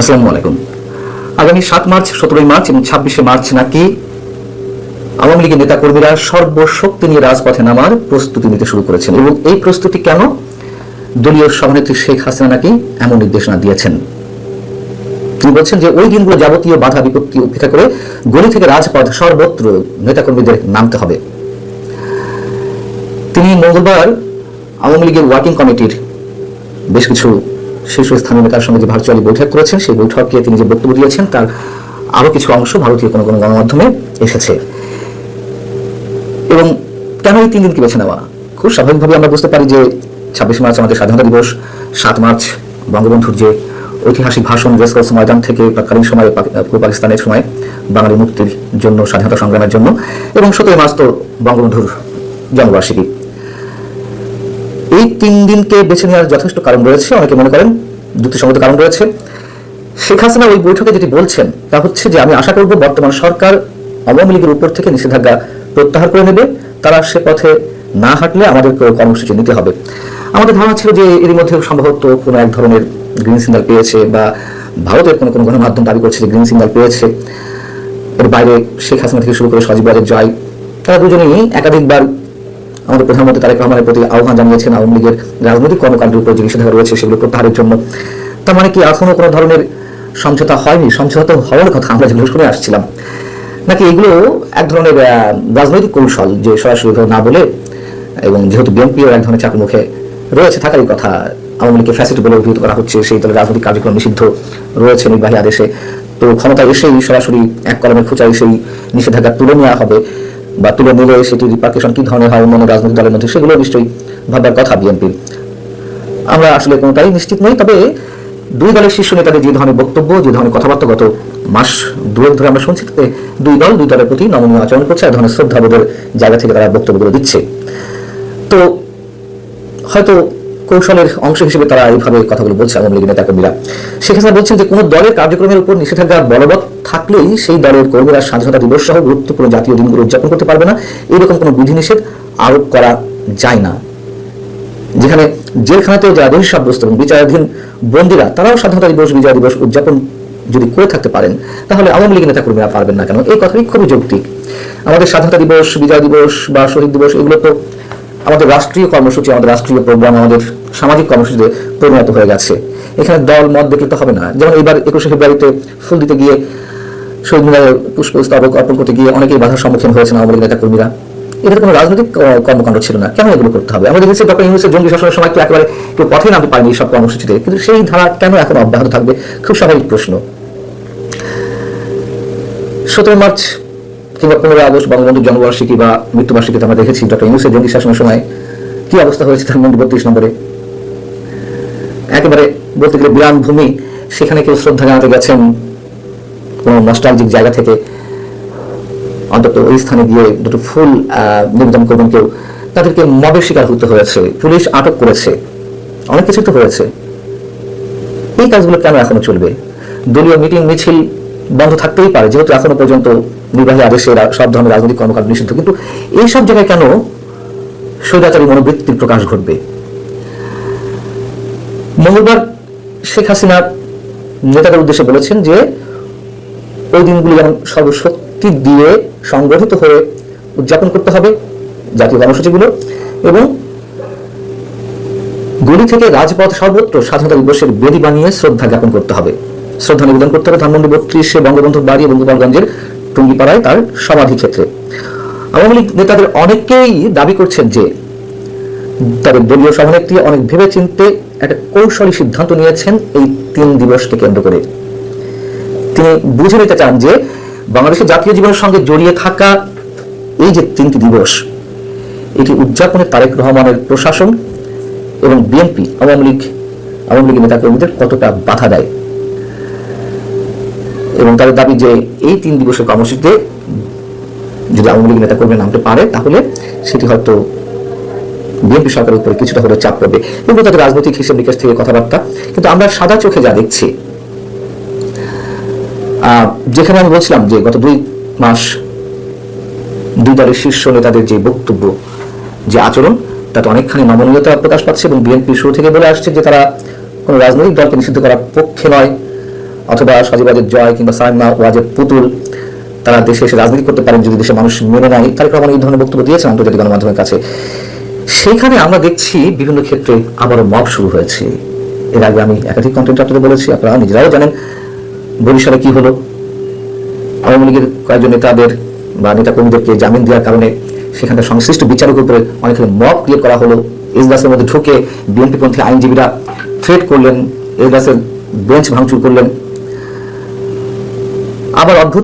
আসসালামু আলাইকুম। আগামী 7 মার্চ, 17 মার্চ এবং 26 মার্চ নাকি আওয়ামী লীগের নেতাকর্মীরা সর্বশক্তি নিয়ে রাজপথে নামার প্রস্তুতি নিতে শুরু করেছেন এবং এই প্রস্তুতি কেন? দলীয় সভানেত্রী শেখ হাসিনা নাকি এমন নির্দেশনা দিয়েছেন। তিনি বলছেন যে ওই দিনগুলো যাবতীয় বাধা বিপত্তি উপেক্ষা করে গলি থেকে রাজপথ সর্বত্র নেতাকর্মীদের নামতে হবে। তিনি মঙ্গলবার আওয়ামী লীগের ওয়ার্কিং কমিটির বেশ কিছু শীর্ষস্থানীয় নেতার সঙ্গে যে ভার্চুয়ালি বৈঠক করেছেন, সেই বৈঠকে তিনি যে বক্তব্য দিয়েছেন তার আরো কিছু অংশ ভারতীয় কোনো কোনো গণমাধ্যমে এসেছে। এবং কেন এই 3 দিনকে বেছে নেওয়া? খুব স্বাভাবিকভাবে আমরা বুঝতে পারি যে 26 মার্চ আমাদের স্বাধীনতা দিবস, 7 মার্চ বঙ্গবন্ধুর যে ঐতিহাসিক ভাষণ রেসকোর্স ময়দান থেকে তৎকালীন সময়ে পূর্ব পাকিস্তানের সময় বাঙালি মুক্তির জন্য, স্বাধীনতা সংগ্রামের জন্য, এবং 17 মার্চ তো বঙ্গবন্ধুর জন্মবার্ষিকী। এই 3 দিনকে বেছে নেওয়ার যথেষ্ট কারণ রয়েছে। অনেকে মনে করেন যুক্তিসঙ্গত কারণ রয়েছে। শেখ হাসিনা ওই বৈঠকে যেটি বলছেন তা হচ্ছে যে আমি আশা করব বর্তমান সরকার আওয়ামী লীগের উপর থেকে নিষেধাজ্ঞা প্রত্যাহার করে নেবে। তারা সে পথে না হাঁটলে আমাদেরকে কর্মসূচি নিতে হবে। আমাদের ধারণা ছিল যে এর মধ্যে সম্ভবত কোনো এক ধরনের গ্রিন সিগন্যাল পেয়েছে, বা ভারতের কোনো কোনো গণমাধ্যম দাবি করছে যে গ্রিন সিগন্যাল পেয়েছে। এর বাইরে শেখ হাসিনা থেকে শুরু করে সজীব ওয়াজেদ জয়, তারা দুজনেই একাধিকবার আমাদের প্রধানমন্ত্রী তারেক রহমানের প্রতি আহ্বান জানিয়েছেন আওয়ামী লীগের রাজনৈতিক কর্মকাণ্ডের উপর যে নিষেধাজ্ঞা রয়েছে সেগুলো প্রত্যাহারের জন্য। তার মানে কি এখনো কোনো ধরনের সমঝোতা হয়নি? সমঝোতা হওয়ার কথা আমরা যেগুলো শুনে আসছিলাম, নাকি এগুলো এক ধরনের রাজনৈতিক কৌশল যে সরাসরি না বলে, এবং যেহেতু বিএনপিও এক ধরনের চাকরির মুখে রয়েছে থাকারই কথা, আওয়ামী লীগকে ফ্যাসিস্ট বলে অভিহিত করা হচ্ছে, সেই দলের রাজনৈতিক কার্যক্রম নিষিদ্ধ রয়েছে নির্বাহী আদেশে, তো ক্ষমতা এসেই সরাসরি এক কলমের খোঁচায় সেই নিষেধাজ্ঞা তুলে নেওয়া হবে, বা তুলে নিলে সেটির রিপার্কেশন কি ধরনের হয় অন্যান্য রাজনৈতিক দলের মধ্যে, সেগুলো নিশ্চয়ই ভাববার কথা বিএনপির। আমরা আসলে কোনোটাই নিশ্চিত নই। তবে দুই দলের শীর্ষ নেতাদের যে ধরনের বক্তব্য, যে ধরনের কথাবার্তা গত মাস দুয়েক ধরে আমরা শুনছি, তাতে দুই দলের প্রতি নমনীয় আচরণ করছে, এক ধরনের শ্রদ্ধাবোধের জায়গা থেকে তারা বক্তব্যগুলো দিচ্ছে। তো হয়তো কৌশলের অংশ হিসেবে তারা এইভাবে কথাগুলো বলছে আওয়ামী লীগের নেতাকর্মীরা। শেখ হাসিনা বলছেন যে কোনো দলের কার্যক্রমের উপর নিষেধাজ্ঞা বলবৎ থাকলেই সেই দলের কর্মীরা স্বাধীনতা দিবস সহ গুরুত্বপূর্ণ জাতীয় দিনগুলো উদযাপন করতে পারবে না। এরকম কোনো বিধিনিষেধ আরোপ করা যায় না। যেখানে জেলখানাতেও যারা দোষী সাব্যস্ত এবং বিচারাধীন বন্দীরা, তারাও স্বাধীনতা দিবস, বিজয় দিবস উদযাপন যদি করে থাকতে পারেন, তাহলে আওয়ামী লীগের নেতাকর্মীরা পারবেন না কেন? এই কথাটি খুবই যৌক্তিক। আমাদের স্বাধীনতা দিবস, বিজয় দিবস বা শহীদ দিবস, এগুলো তো আমাদের রাষ্ট্রীয় কর্মসূচি, আমাদের রাষ্ট্রীয় প্রোগ্রাম, আমাদের সামাজিক কর্মসূচিতে পরিণত হয়ে গেছে। এখানে দল মত দেখলে তো হবে না। যেমন এবার 21শে ফেব্রুয়ারিতে ফুল দিতে গিয়ে, শহীদ মিনারে পুষ্পস্তবক অর্পণ করতে গিয়ে অনেকেই বাধার সম্মুখীন হয়েছেন আওয়ামী লীগের নেতাকর্মীরা। এটা কোনো রাজনৈতিক কর্মকাণ্ড ছিল না, কেন এগুলো করতে হবে? আমাদের দেশে ডক্টর ইউনূসের জঙ্গি শাসনের সময় তো একেবারে কেউ পথে নামতে পারেনি এই সব কর্মসূচিতে, কিন্তু সেই ধারা কেন এখন অব্যাহত থাকবে? খুব স্বাভাবিক প্রশ্ন। 17 মার্চ কিংবা 15 আগস্ট বঙ্গবন্ধুর জন্মবার্ষিকী বা মৃত্যুবার্ষিকীতে আমরা দেখেছি ডক্টর ইউনূসের জঙ্গি শাসনের সময় কি অবস্থা হয়েছে ধানমন্ডি 32 নম্বরে। একেবারে বলতে গেলে বিরান ভূমি, সেখানে কেউ শ্রদ্ধা জানাতে গেছেন কোন নস্টালজিক জায়গা থেকে, অন্তত ওই স্থানে গিয়ে দুটো ফুল নিবেদন করবেন কেউ, তাদেরকে মবের শিকার হতে হয়েছে, পুলিশ আটক করেছে, অনেক কিছু তো হয়েছে। এই কাজগুলো কেন এখনো চলবে? দলীয় মিটিং মিছিল বন্ধ থাকতেই পারে, যেহেতু এখনো পর্যন্ত নির্বাহী আদেশে সব ধরনের রাজনৈতিক কর্মকাণ্ড নিষিদ্ধ, কিন্তু এই সব জায়গায় কেন স্বৈরাচারী মনোবৃত্তির প্রকাশ ঘটবে? মঙ্গলবার শেখ হাসিনা নেতাদের উদ্দেশ্যে বলেছেন যে ওই দিনগুলি যেমন সর্বশক্তি দিয়ে সংগঠিত হয়ে উদযাপন করতে হবে জাতীয় কর্মসূচিগুলো, এবং গলি থেকে রাজপথ সর্বত্র স্বাধীনতা দিবসের বেদি বানিয়ে শ্রদ্ধা জ্ঞাপন করতে হবে, শ্রদ্ধা নিবেদন করতে হবে ধানমন্ডি 32-এ বঙ্গবন্ধুর বাড়ি এবং গোপালগঞ্জের টুঙ্গিপাড়ায় তার সমাধি ক্ষেত্রে। আওয়ামী লীগ নেতাদের অনেকেই দাবি করছেন যে তাদের দলীয় সভানেত্রী অনেক ভেবে চিন্তে একটা কৌশলী সিদ্ধান্ত নিয়েছেন এই 3 দিবসকে কেন্দ্র করে। তিনি বুঝে নিতে চান যে বাংলাদেশের জাতীয় জীবনের সঙ্গে জড়িয়ে থাকা এই যে 3টি দিবস, এটি উদযাপনে তারেক রহমানের প্রশাসন এবং বিএনপি আওয়ামী লীগের নেতাকর্মীদের কতটা বাধা দেয়, এবং তাদের দাবি যে এই 3 দিবসের কর্মসূচিতে যদি আওয়ামী লীগের নেতাকর্মী নামতে পারে, তাহলে সেটি হয়তো বিএনপি সরকারের উপরে কিছুটা হলেও চাপ পড়বে, কিন্তু তাদের রাজনৈতিক হিসেব নিকেশ থেকে কথাবার্তা। কিন্তু আমরা সাদা চোখে যা দেখছি, যেখানে আমি বলছিলাম যে গত 2 মাস দুই দলের শীর্ষ নেতাদের যে বক্তব্য, যে আচরণ, তাতে অনেকখানি নমনীয়তা প্রকাশ পাচ্ছে, এবং বিএনপি শুরু থেকে বলে আসছে যে তারা কোনো রাজনৈতিক দলকে নিষিদ্ধ করার পক্ষে নয়, অথবা সজীবাজের জয় কিংবা সাইমা ওয়াজের পুতুল তারা দেশে এসে রাজনীতি করতে পারেন যদি দেশের মানুষ মেনে নেয়। তারেক রহমান এই ধরনের বক্তব্য দিয়েছেন আন্তর্জাতিক গণমাধ্যমের কাছে। সেখানে আমরা দেখছি বিভিন্ন ক্ষেত্রে আবারও মব শুরু হয়েছে। এর আগে আমি একাধিক কন্টেন্ট আপনাদের বলেছি, আপনারা নিজেরাও জানেন বরিশালে কি হলো। আওয়ামী লীগের কয়েকজন নেতাদের বা নেতাকর্মীদেরকে জামিন দেওয়ার কারণে সেখানকার সংশ্লিষ্ট বিচারকের উপরে অনেকখানি মব ক্রিয়েট করা হলো। এজলাসের মধ্যে ঢুকে বিএনপিপন্থী আইনজীবীরা থ্রেট করলেন, এজলাসের বেঞ্চ ভাঙচুর করলেন। আবার অদ্ভুত